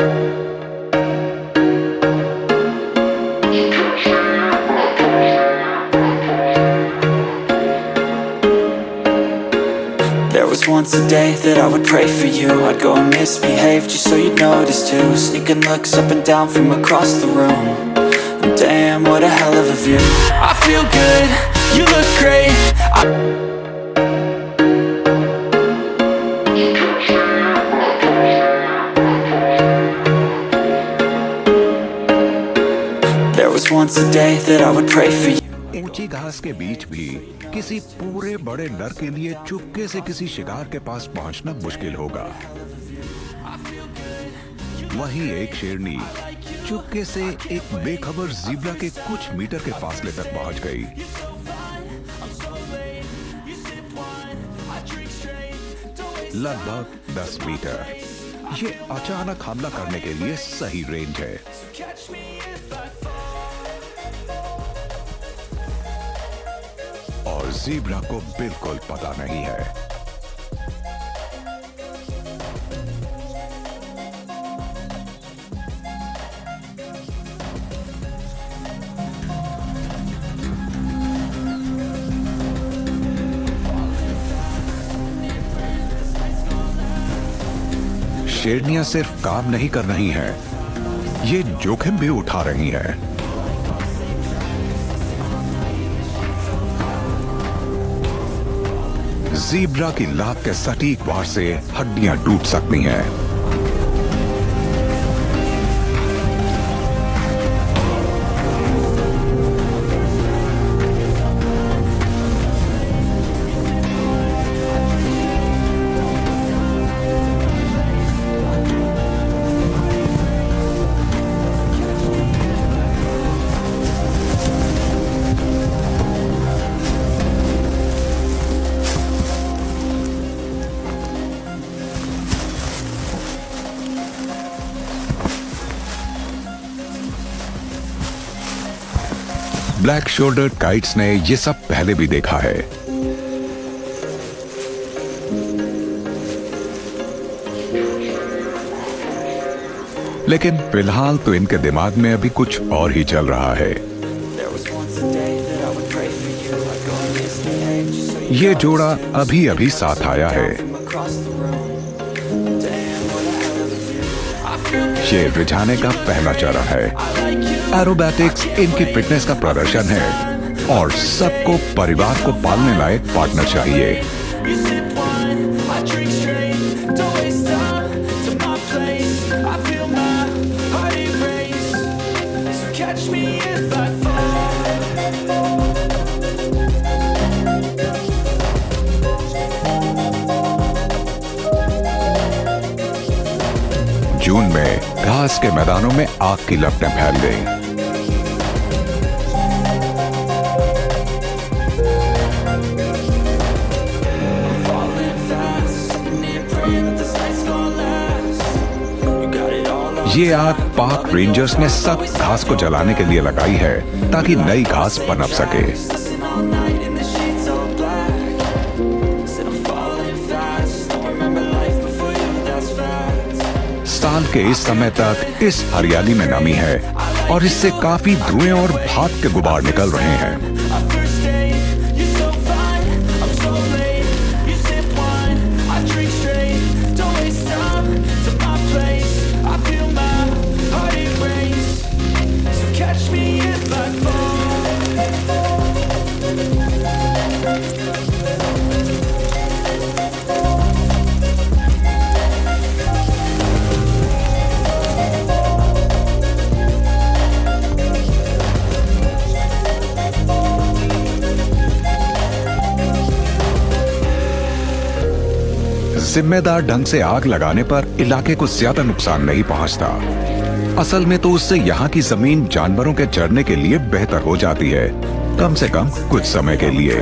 There was once a day that I would pray for you. I'd go and misbehave just so you'd notice too. Sneaking looks up and down from across the room. And damn, what a hell of a view. I feel good, you look great. There was once a day that I would pray for you. ऊंची घास के बीच भी किसी पूरे बड़े नर के लिए चुपके से किसी शिकार के पास पहुंचना मुश्किल होगा। वहीं एक शेरनी चुपके से एक बेखबर ज़ीब्रा के कुछ मीटर के फासले तक पहुंच गई। लगभग 10 मीटर। ये अचानक हमला करने के लिए सही रेंज है। और ज़ीब्रा को बिल्कुल पता नहीं है। शेरनियां सिर्फ काम नहीं कर रही हैं, ये जोखिम भी उठा रही हैं। ज़ीब्रा की लात के सटीक वार से हड्डियां टूट सकती हैं। ब्लैक शोल्डर्ड काइट्स ने ये सब पहले भी देखा है। लेकिन फिलहाल तो इनके दिमाग में अभी कुछ और ही चल रहा है। ये जोड़ा अभी अभी साथ आया है। ये रिझाने का पहला चरण है। एरोबैटिक्स इनकी फिटनेस का प्रदर्शन है और सबको परिवार को पालने लायक पार्टनर चाहिए। जून में घास के मैदानों में आग की लपटें फैल गईं। ये आग पार्क रेंजर्स ने सख्त घास को जलाने के लिए लगाई है ताकि नई घास पनप सके। साल के इस समय तक इस हरियाली में नमी है और इससे काफी धुएं और भाप के गुबार निकल रहे हैं। जिम्मेदार ढंग से आग लगाने पर इलाके को ज्यादा नुकसान नहीं पहुंचता। असल में तो उससे यहाँ की जमीन जानवरों के चरने के लिए बेहतर हो जाती है, कम से कम कुछ समय के लिए।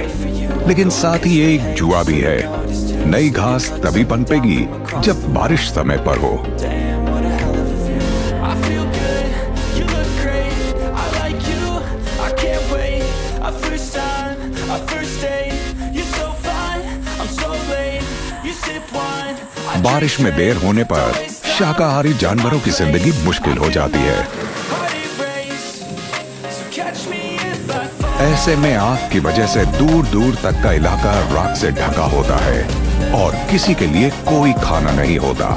लेकिन साथ ही एक जुआ भी है। नई घास तभी पनपेगी जब बारिश समय पर हो। बारिश में देर होने पर शाकाहारी जानवरों की जिंदगी मुश्किल हो जाती है। ऐसे में आग की वजह से दूर दूर तक का इलाका राख से ढका होता है और किसी के लिए कोई खाना नहीं होता।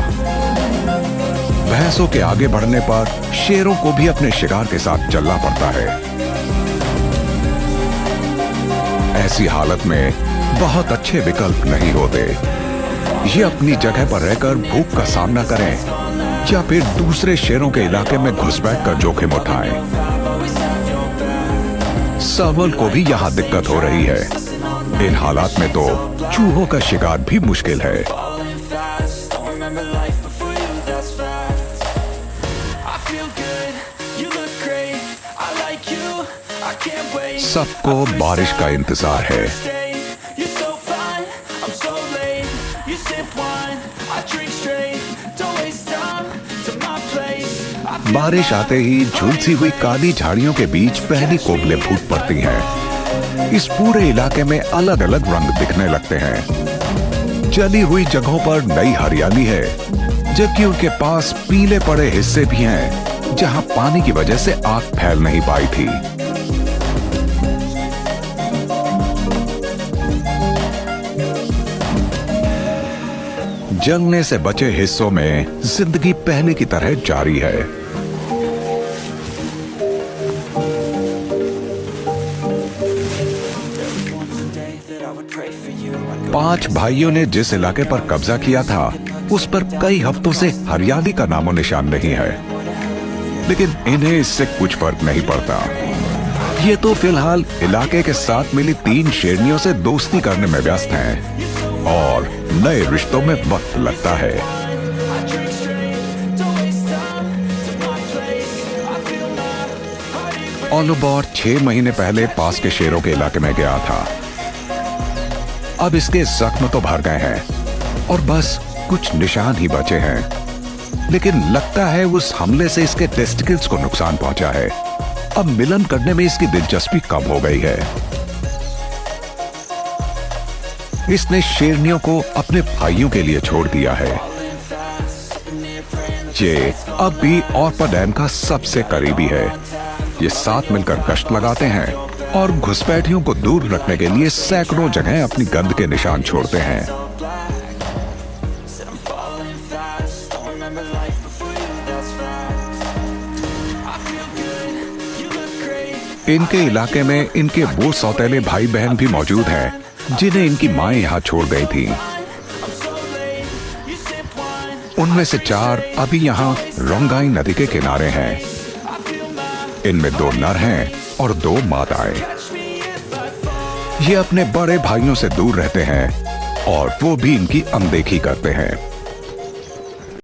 भैंसों के आगे बढ़ने पर शेरों को भी अपने शिकार के साथ चलना पड़ता है। ऐसी हालत में बहुत अच्छे विकल्प नहीं होते। ये अपनी जगह पर रहकर भूख का सामना करें या फिर दूसरे शेरों के इलाके में घुसपैठ कर जोखिम उठाएं। सर्वल को भी यहाँ दिक्कत हो रही है। इन हालात में तो चूहों का शिकार भी मुश्किल है। सबको बारिश का इंतजार है। बारिश आते ही झुलसी हुई काली झाड़ियों के बीच पहली कोबलें फूट पड़ती हैं। इस पूरे इलाके में अलग अलग रंग दिखने लगते हैं। जली हुई जगहों पर नई हरियाली है, जबकि उनके पास पीले पड़े हिस्से भी हैं, जहां पानी की वजह से आग फैल नहीं पाई थी। जलने से बचे हिस्सों में जिंदगी पहले की तरह जारी है। पांच भाइयों ने जिस इलाके पर कब्जा किया था, उस पर कई हफ्तों से हरियाली का नामो निशान नहीं है, लेकिन इन्हें इससे कुछ फर्क नहीं पड़ता। ये तो फिलहाल इलाके के साथ मिली 3 शेरनियों से दोस्ती करने में व्यस्त हैं और नए रिश्तों में वक्त लगता है। ओलुबॉर 6 महीने पहले पास के शेरों के इलाके में गया था। अब इसके जख्म तो भर गए हैं और बस कुछ निशान ही बचे हैं, लेकिन लगता है उस हमले से इसके टेस्टिकल्स को नुकसान पहुंचा है। अब मिलन करने में इसकी दिलचस्पी कम हो गई है। इसने शेरनियों को अपने भाइयों के लिए छोड़ दिया है। ये अब भी ऑर्पा डैम का सबसे करीबी है। ये साथ मिलकर गश्त लगाते हैं और घुसपैठियों को दूर रखने के लिए सैकड़ों जगह अपनी गंध के निशान छोड़ते हैं। इनके इलाके में इनके वो सौतेले भाई बहन भी मौजूद हैं जिन्हें इनकी मां यहां छोड़ गई थी। उनमें से 4 अभी यहां रोंगाई नदी के किनारे हैं। इनमें 2 नर हैं और 2 मादाएं। ये अपने बड़े भाइयों से दूर रहते हैं और वो भी इनकी अनदेखी करते हैं।